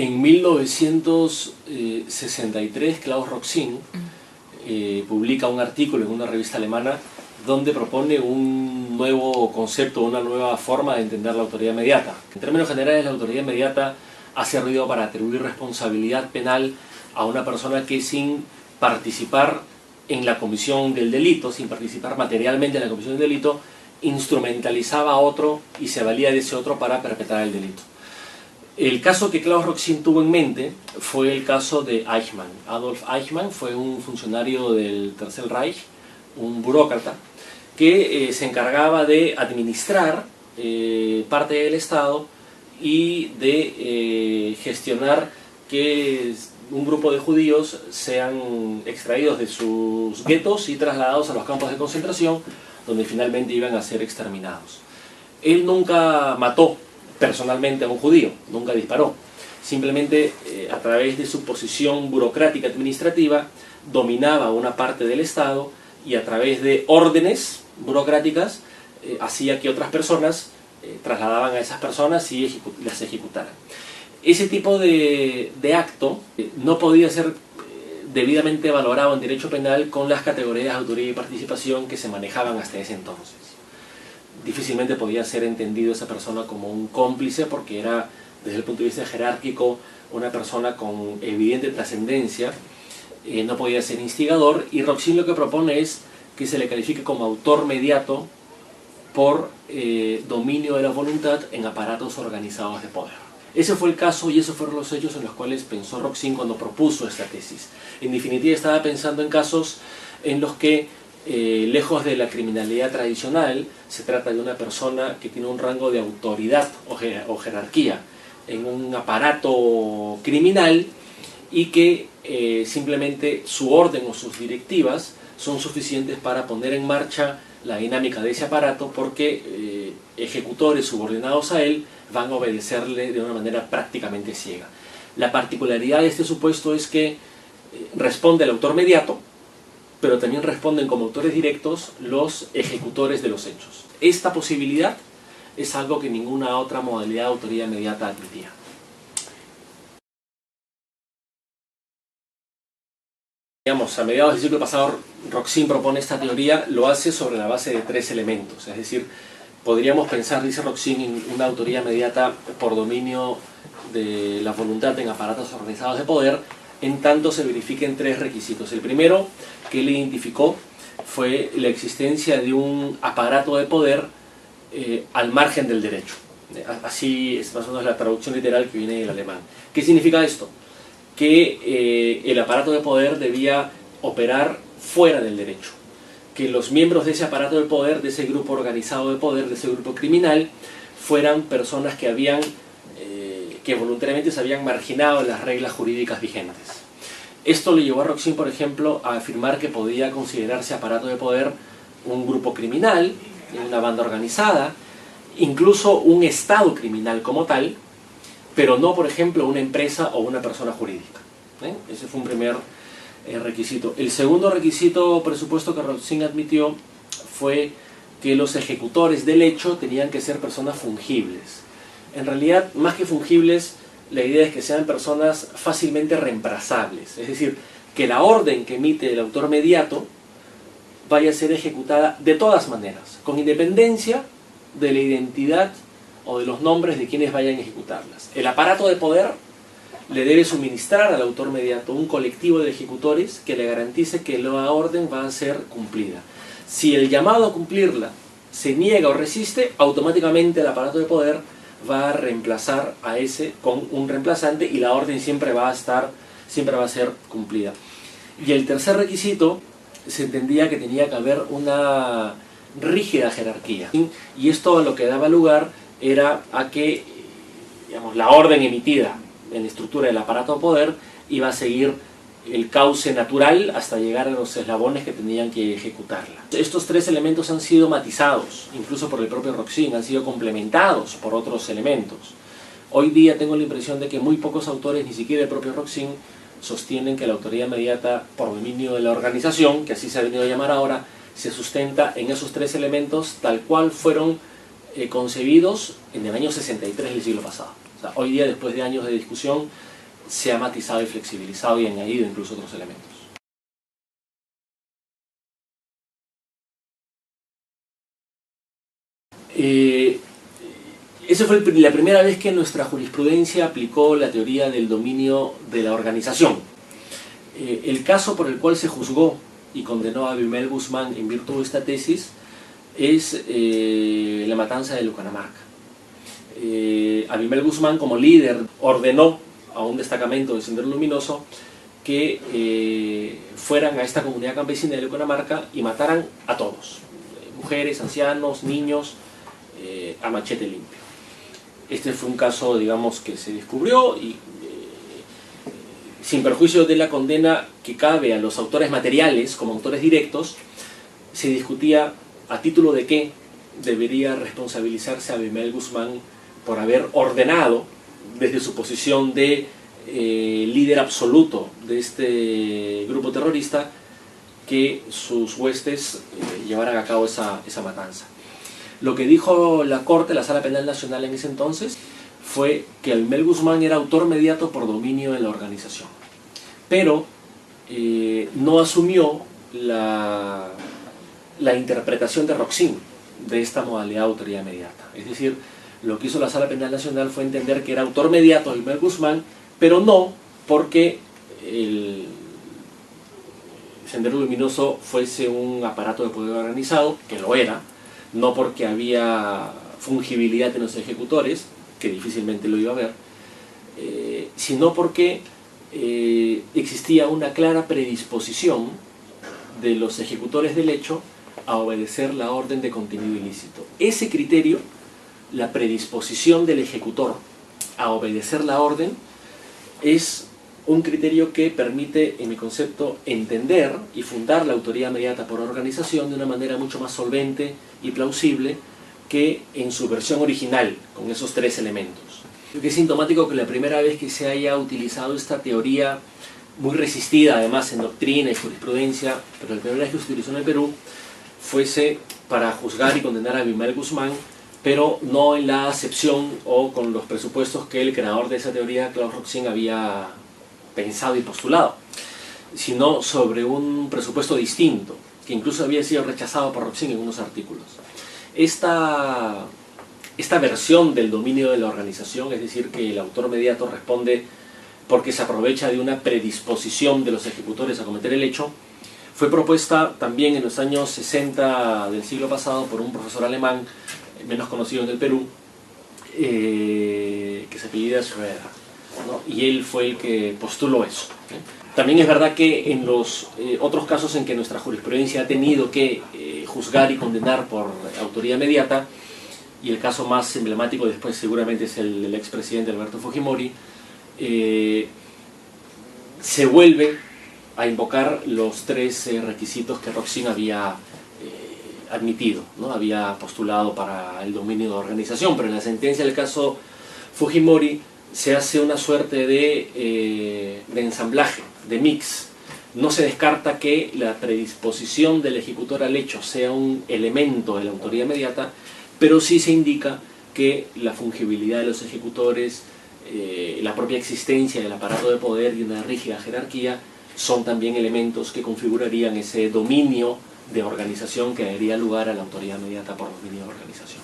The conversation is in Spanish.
En 1963, Klaus Roxin publica un artículo en una revista alemana donde propone un nuevo concepto, una nueva forma de entender la autoridad inmediata. En términos generales, la autoridad inmediata ha servido para atribuir responsabilidad penal a una persona que, sin participar en la comisión del delito, sin participar materialmente en la comisión del delito, instrumentalizaba a otro y se valía de ese otro para perpetrar el delito. El caso que Klaus Roxin tuvo en mente fue el caso de Eichmann. Adolf Eichmann fue un funcionario del Tercer Reich, un burócrata, que se encargaba de administrar parte del Estado y de gestionar que un grupo de judíos sean extraídos de sus guetos y trasladados a los campos de concentración, donde finalmente iban a ser exterminados. Él nunca mató personalmente a un judío, nunca disparó. Simplemente a través de su posición burocrática administrativa dominaba una parte del Estado y a través de órdenes burocráticas hacía que otras personas trasladaban a esas personas y las ejecutaran. Ese tipo de acto no podía ser debidamente valorado en derecho penal con las categorías de autoría y participación que se manejaban hasta ese entonces. Difícilmente podía ser entendido esa persona como un cómplice porque era, desde el punto de vista jerárquico, una persona con evidente trascendencia, no podía ser instigador, y Roxin lo que propone es que se le califique como autor mediato por dominio de la voluntad en aparatos organizados de poder. Ese fue el caso y esos fueron los hechos en los cuales pensó Roxin cuando propuso esta tesis. En definitiva, estaba pensando en casos en los que, lejos de la criminalidad tradicional, se trata de una persona que tiene un rango de autoridad o jerarquía en un aparato criminal y que simplemente su orden o sus directivas son suficientes para poner en marcha la dinámica de ese aparato, porque ejecutores subordinados a él van a obedecerle de una manera prácticamente ciega. La particularidad de este supuesto es que responde el autor mediato, pero también responden como autores directos los ejecutores de los hechos. Esta posibilidad es algo que ninguna otra modalidad de autoría inmediata admitía. Digamos, a mediados del siglo pasado, Roxin propone esta teoría, lo hace sobre la base de tres elementos. Es decir, podríamos pensar, dice Roxin, en una autoría inmediata por dominio de la voluntad en aparatos organizados de poder, en tanto se verifiquen tres requisitos. El primero que él identificó fue la existencia de un aparato de poder al margen del derecho. Así es más o menos la traducción literal que viene del alemán. ¿Qué significa esto? Que el aparato de poder debía operar fuera del derecho, que los miembros de ese aparato de poder, de ese grupo organizado de poder, de ese grupo criminal, fueran personas que voluntariamente se habían marginado de las reglas jurídicas vigentes. Esto le llevó a Roxin, por ejemplo, a afirmar que podía considerarse aparato de poder un grupo criminal, una banda organizada, incluso un estado criminal como tal, pero no, por ejemplo, una empresa o una persona jurídica. Ese fue un primer requisito. El segundo requisito, presupuesto, que Roxin admitió fue que los ejecutores del hecho tenían que ser personas fungibles. En realidad, más que fungibles, la idea es que sean personas fácilmente reemplazables. Es decir, que la orden que emite el autor mediato vaya a ser ejecutada de todas maneras, con independencia de la identidad o de los nombres de quienes vayan a ejecutarlas. El aparato de poder le debe suministrar al autor mediato un colectivo de ejecutores que le garantice que la orden va a ser cumplida. Si el llamado a cumplirla se niega o resiste, automáticamente el aparato de poder va a reemplazar a ese con un reemplazante y la orden siempre va a ser cumplida. Y el tercer requisito, se entendía que tenía que haber una rígida jerarquía, y esto a lo que daba lugar era a que, digamos, la orden emitida en la estructura del aparato de poder iba a seguir el cauce natural hasta llegar a los eslabones que tenían que ejecutarla. Estos tres elementos han sido matizados, incluso por el propio Roxin, han sido complementados por otros elementos. Hoy día tengo la impresión de que muy pocos autores, ni siquiera el propio Roxin, sostienen que la autoridad inmediata por dominio de la organización, que así se ha venido a llamar ahora, se sustenta en esos tres elementos tal cual fueron concebidos en el año 63 del siglo pasado. O sea, hoy día, después de años de discusión, se ha matizado y flexibilizado y añadido incluso otros elementos. Esa fue la primera vez que nuestra jurisprudencia aplicó la teoría del dominio de la organización. El caso por el cual se juzgó y condenó a Abimael Guzmán en virtud de esta tesis es la matanza de Lucanamarca. Abimael Guzmán, como líder, ordenó a un destacamento de Sendero Luminoso que fueran a esta comunidad campesina de Lucanamarca y mataran a todos, mujeres, ancianos, niños, a machete limpio. Este fue un caso, digamos, que se descubrió y sin perjuicio de la condena que cabe a los autores materiales como autores directos, se discutía a título de qué debería responsabilizarse a Abimael Guzmán por haber ordenado desde su posición de líder absoluto de este grupo terrorista que sus huestes llevaran a cabo esa matanza. Lo que dijo la Corte, la Sala Penal Nacional en ese entonces, fue que Abimael Guzmán era autor mediato por dominio de la organización, pero no asumió la interpretación de Roxin de esta modalidad de autoridad mediata. Es decir, lo que hizo la Sala Penal Nacional fue entender que era autor mediato Abimael Guzmán, pero no porque el Sendero Luminoso fuese un aparato de poder organizado, que lo era, no porque había fungibilidad en los ejecutores, que difícilmente lo iba a haber, sino porque existía una clara predisposición de los ejecutores del hecho a obedecer la orden de contenido ilícito. Ese criterio, la predisposición del ejecutor a obedecer la orden, es un criterio que permite, en mi concepto, entender y fundar la autoridad mediata por organización de una manera mucho más solvente y plausible que en su versión original, con esos tres elementos. Creo que es sintomático que la primera vez que se haya utilizado esta teoría, muy resistida además en doctrina y jurisprudencia, pero la primera vez que se utilizó en el Perú, fuese para juzgar y condenar a Abimael Guzmán, pero no en la acepción o con los presupuestos que el creador de esa teoría, Claude Roxin, había pensado y postulado, sino sobre un presupuesto distinto, que incluso había sido rechazado por Roxin en unos artículos. Esta versión del dominio de la organización, es decir, que el autor mediato responde porque se aprovecha de una predisposición de los ejecutores a cometer el hecho, fue propuesta también en los años 60 del siglo pasado por un profesor alemán, menos conocido en el Perú, que se apellida Schroeder, ¿no? Y él fue el que postuló eso. También es verdad que en los otros casos en que nuestra jurisprudencia ha tenido que juzgar y condenar por autoridad mediata, y el caso más emblemático después seguramente es el del expresidente Alberto Fujimori, se vuelve a invocar los tres requisitos que Roxin había admitido, ¿no? Había postulado para el dominio de organización, pero en la sentencia del caso Fujimori se hace una suerte de ensamblaje, de mix. No se descarta que la predisposición del ejecutor al hecho sea un elemento de la autoridad mediata, pero sí se indica que la fungibilidad de los ejecutores, la propia existencia del aparato de poder y una rígida jerarquía son también elementos que configurarían ese dominio de organización que daría lugar a la autoridad mediata por dominio de organización.